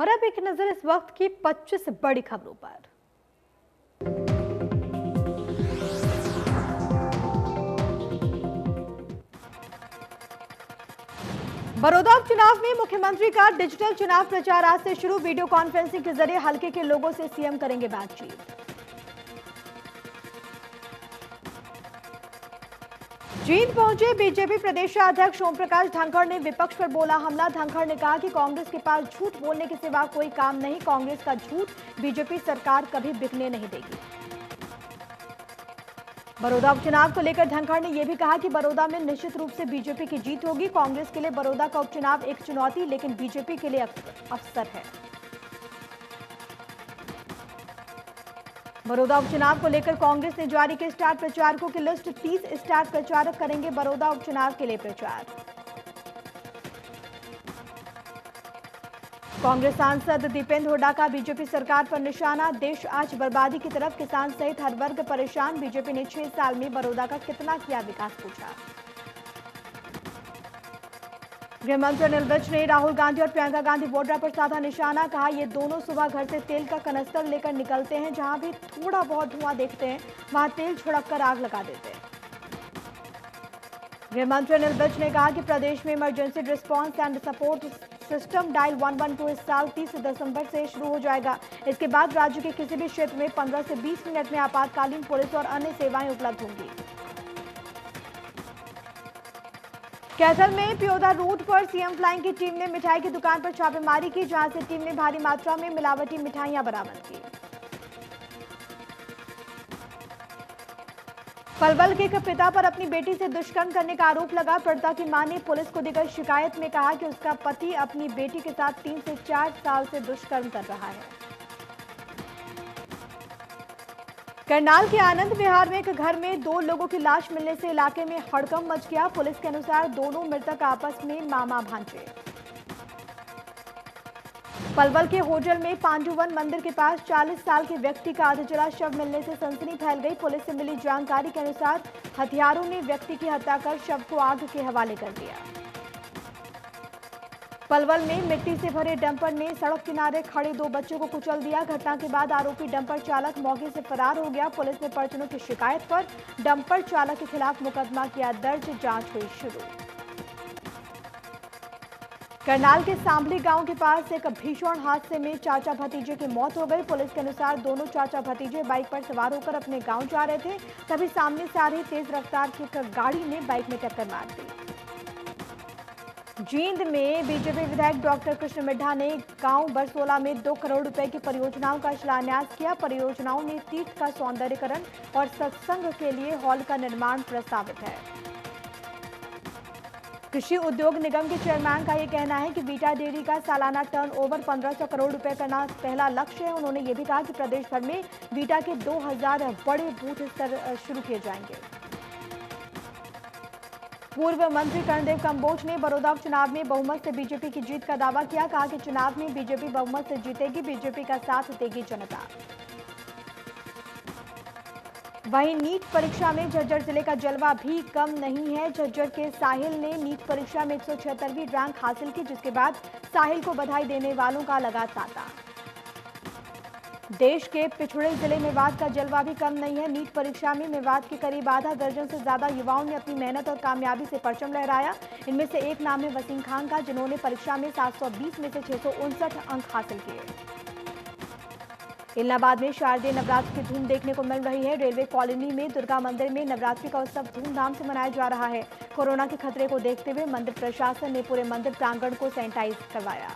और अब एक नजर इस वक्त की 25 बड़ी खबरों पर। बड़ौदा उपचुनाव में मुख्यमंत्री का डिजिटल चुनाव प्रचार आज से शुरू। वीडियो कॉन्फ्रेंसिंग के जरिए हलके के लोगों से सीएम करेंगे बातचीत। जींद पहुंचे बीजेपी प्रदेशाध्यक्ष ओम प्रकाश धनखड़ ने विपक्ष पर बोला हमला। धनखड़ ने कहा कि कांग्रेस के पास झूठ बोलने के सिवा कोई काम नहीं। कांग्रेस का झूठ बीजेपी सरकार कभी बिकने नहीं देगी। बड़ौदा उपचुनाव को लेकर धनखड़ ने यह भी कहा कि बड़ौदा में निश्चित रूप से बीजेपी की जीत होगी। कांग्रेस के लिए बड़ौदा का उपचुनाव एक चुनौती, लेकिन बीजेपी के लिए अवसर है। बड़ौदा उपचुनाव को लेकर कांग्रेस ने जारी की स्टार प्रचारकों की लिस्ट। 30 स्टार प्रचारक करेंगे बड़ौदा उपचुनाव के लिए प्रचार। कांग्रेस सांसद दीपेंद्र हुड्डा का बीजेपी सरकार पर निशाना। देश आज बर्बादी की तरफ, किसान सहित हर वर्ग परेशान। बीजेपी ने 6 साल में बड़ौदा का कितना किया विकास, पूछा। गृह मंत्री अनिल विज ने राहुल गांधी और प्रियंका गांधी वाड्रा पर साधा निशाना। कहा ये दोनों सुबह घर से तेल का कनस्तर लेकर निकलते हैं। जहां भी थोड़ा बहुत धुआं देखते हैं वहां तेल छिड़ककर आग लगा देते हैं। गृह मंत्री अनिल विज ने कहा कि प्रदेश में emergency response and support system dial 112 इस साल 30 दिसंबर से शुरू हो जाएगा। इसके बाद राज्य के किसी भी क्षेत्र में 15 से 20 मिनट में आपातकालीन पुलिस और अन्य सेवाएं उपलब्ध होंगी। कैथल में पियोदा रोड पर सीएम फ्लाइंग की टीम ने मिठाई की दुकान पर छापेमारी की, जहां से टीम ने भारी मात्रा में मिलावटी मिठाइयां बरामद की। पलवल के एक पिता पर अपनी बेटी से दुष्कर्म करने का आरोप लगा। पीड़िता की मां ने पुलिस को देकर शिकायत में कहा कि उसका पति अपनी बेटी के साथ 3 से 4 साल से दुष्कर्म कर रहा है। करनाल के आनंद विहार में एक घर में 2 लोगों की लाश मिलने से इलाके में हड़कंप मच गया। पुलिस के अनुसार दोनों मृतक आपस में मामा भांजे। पलवल के होटल में पांडुवन मंदिर के पास 40 साल के व्यक्ति का अधजला शव मिलने से सनसनी फैल गई। पुलिस से मिली जानकारी के अनुसार हथियारों ने व्यक्ति की हत्या कर शव को आग के हवाले कर दिया। पलवल में मिट्टी से भरे डंपर ने सड़क किनारे खड़े 2 बच्चों को कुचल दिया। घटना के बाद आरोपी डंपर चालक मौके से फरार हो गया। पुलिस ने परिजनों की शिकायत पर डंपर चालक के खिलाफ मुकदमा किया दर्ज, जांच हुई शुरू। करनाल के सांभली गांव के पास एक भीषण हादसे में चाचा भतीजे की मौत हो गई। पुलिस के अनुसार दोनों चाचा भतीजे बाइक पर सवार होकर अपने गांव जा रहे थे, तभी सामने से आ रही तेज रफ्तार की एक गाड़ी ने बाइक में टक्कर मार दी। जींद में बीजेपी विधायक डॉक्टर कृष्ण मिड्ढा ने गांव बरसोला में 2 करोड़ रुपए की परियोजनाओं का शिलान्यास किया। परियोजनाओं में तीर्थ का सौंदर्यीकरण और सत्संग के लिए हॉल का निर्माण प्रस्तावित है। कृषि उद्योग निगम के चेयरमैन का यह कहना है कि वीटा डेयरी का सालाना टर्नओवर 1500 करोड़ रुपए करना पहला लक्ष्य है। उन्होंने ये भी कहा कि प्रदेश भर में वीटा के 2000 बड़े बूथ स्तर शुरू किए जाएंगे। पूर्व मंत्री कर्णदेव कंबोज ने बड़ौदा उपचुनाव में बहुमत से बीजेपी की जीत का दावा किया। कहा कि चुनाव में बीजेपी बहुमत से जीतेगी, बीजेपी का साथ देगी जनता। वहीं नीट परीक्षा में झज्जर जिले का जलवा भी कम नहीं है। झज्जर के साहिल ने नीट परीक्षा में 176वीं रैंक हासिल की, जिसके बाद साहिल को बधाई देने वालों का लगा तांता। देश के पिछड़े जिले मेवात का जलवा भी कम नहीं है। नीट परीक्षा में मेवात के करीब आधा दर्जन से ज्यादा युवाओं ने अपनी मेहनत और कामयाबी से परचम लहराया। इनमें से एक नाम है वसीम खान का, जिन्होंने परीक्षा में 720 में से 659 अंक हासिल किए। इलाहाबाद में शारदीय नवरात्र की धूम देखने को मिल रही है। रेलवे कॉलोनी में दुर्गा मंदिर में नवरात्रि का उत्सव धूमधाम से मनाया जा रहा है। कोरोना के खतरे को देखते हुए मंदिर प्रशासन ने पूरे मंदिर प्रांगण को सैनिटाइज करवाया।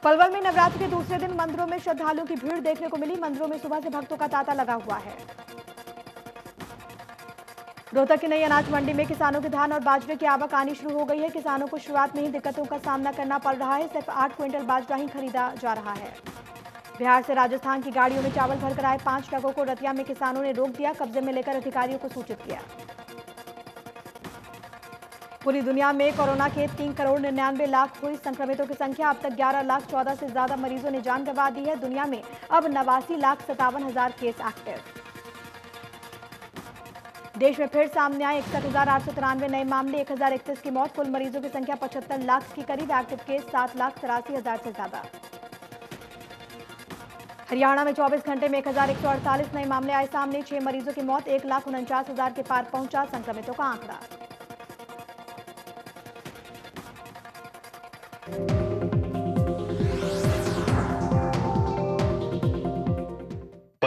पलवल में नवरात्र के दूसरे दिन मंदिरों में श्रद्धालुओं की भीड़ देखने को मिली। मंदिरों में सुबह से भक्तों का तांता लगा हुआ है। रोहतक की नई अनाज मंडी में किसानों के धान और बाजरे की आवक आनी शुरू हो गई है। किसानों को शुरुआत में ही दिक्कतों का सामना करना पड़ रहा है। सिर्फ 8 क्विंटल बाजरा ही खरीदा जा रहा है। बिहार से राजस्थान की गाड़ियों में चावल भरकर आए 5 ट्रकों को रतिया में किसानों ने रोक दिया। कब्जे में लेकर अधिकारियों को सूचित किया। पूरी दुनिया में कोरोना के 3 करोड़ 99 लाख हुई संक्रमितों की संख्या। अब तक 11 लाख 14 से ज्यादा मरीजों ने जान गंवा दी है। दुनिया में अब 89 लाख 57 हजार केस एक्टिव। देश में फिर सामने आए 61,893 नए मामले, 1,031 की मौत। कुल मरीजों की संख्या 75 लाख के करीब। एक्टिव केस 7,83,000 से ज्यादा। हरियाणा में 24 घंटे में 1,148 नए मामले आए सामने, 6 मरीजों की मौत। 1,49,000 के पार पहुंचा संक्रमितों का आंकड़ा।